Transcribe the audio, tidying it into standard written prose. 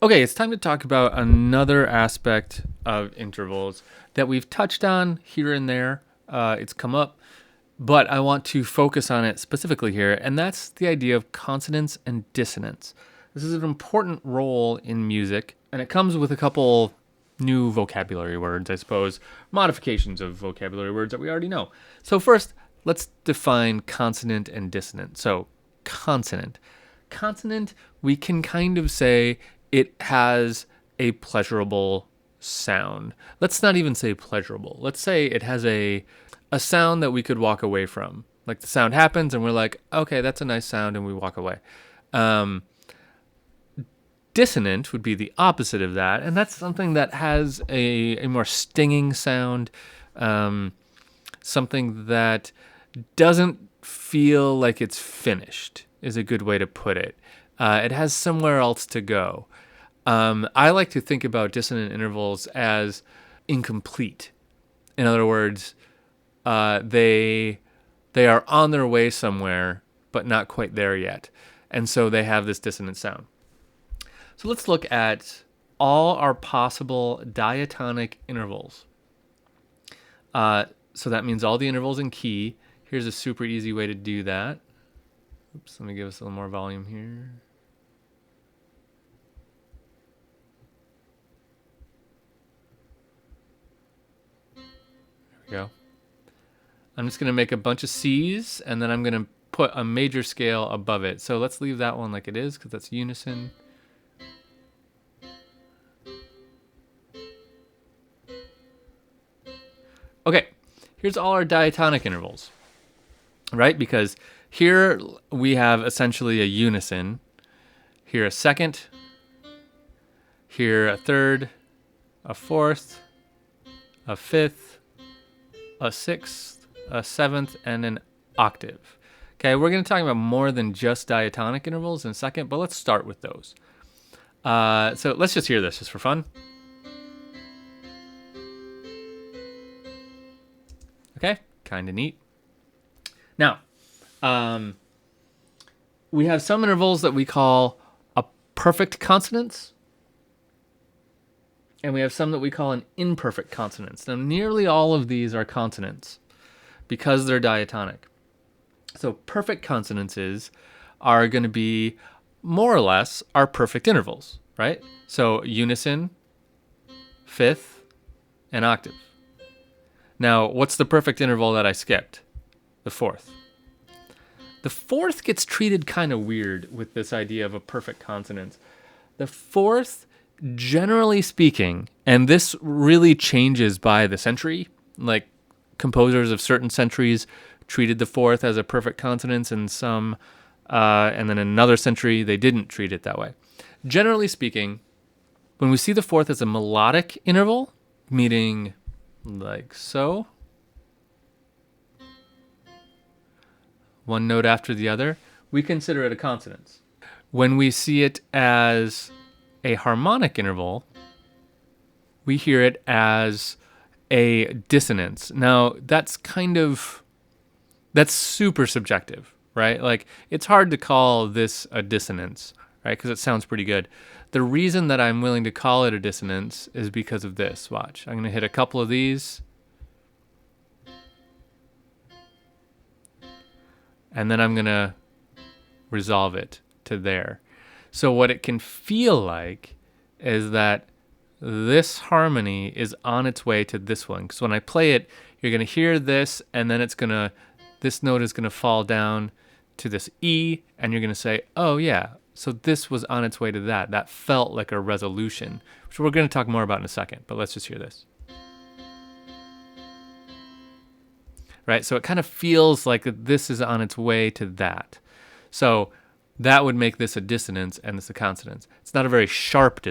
Okay, it's time to talk about another aspect of intervals that we've touched on here and there. It's come up, but I want to focus on it specifically here, and that's the idea of consonance and dissonance. This is an important role in music, and it comes with a couple new vocabulary words, I suppose, modifications of vocabulary words that we already know. So first, let's define consonant and dissonant. So consonant. Consonant, we can kind of say it has a pleasurable sound. Let's not even say pleasurable. Let's say it has a sound that we could walk away from. Like the sound happens and we're like, okay, that's a nice sound, and we walk away. Dissonant would be the opposite of that, and that's something that has a more stinging sound, something that doesn't feel like it's finished is a good way to put it. It has somewhere else to go. I like to think about dissonant intervals as incomplete. In other words, they are on their way somewhere, but not quite there yet. And so they have this dissonant sound. So let's look at all our possible diatonic intervals. So that means all the intervals in key. Here's a super easy way to do that. Oops, let me give us a little more volume here. Go. I'm just going to make a bunch of C's, and then I'm going to put a major scale above it. So let's leave that one like it is, because that's unison. Okay, here's all our diatonic intervals, right? Because here we have essentially a unison, here a second, here a third, a fourth, a fifth, a sixth, a seventh, and an octave. Okay, we're going to talk about more than just diatonic intervals in a second, but let's start with those. So let's just hear this just for fun. Okay, kind of neat. Now, we have some intervals that we call a perfect consonance, and we have some that we call an imperfect consonance. Now, nearly all of these are consonants because they're diatonic. So perfect consonances are going to be more or less our perfect intervals, right? So unison, fifth, and octave. Now, what's the perfect interval that I skipped? The fourth. The fourth gets treated kind of weird with this idea of a perfect consonance. The fourth, generally speaking, and this really changes by the century, like composers of certain centuries treated the fourth as a perfect consonance, and some, and then in another century, they didn't treat it that way. Generally speaking, when we see the fourth as a melodic interval, meaning like so, one note after the other, we consider it a consonance. When we see it as a harmonic interval, we hear it as a dissonance. Now, that's super subjective, right? Like, it's hard to call this a dissonance, right? Because it sounds pretty good. The reason that I'm willing to call it a dissonance is because of this. Watch. I'm going to hit a couple of these. And then I'm going to resolve it to there. So what it can feel like is that this harmony is on its way to this one. Because when I play it, you're going to hear this, and then this note is going to fall down to this E, and you're going to say, oh yeah, so this was on its way to that. That felt like a resolution, which we're going to talk more about in a second, but let's just hear this. Right, so it kind of feels like this is on its way to that. So that would make this a dissonance and this a consonance. It's not a very sharp dissonance.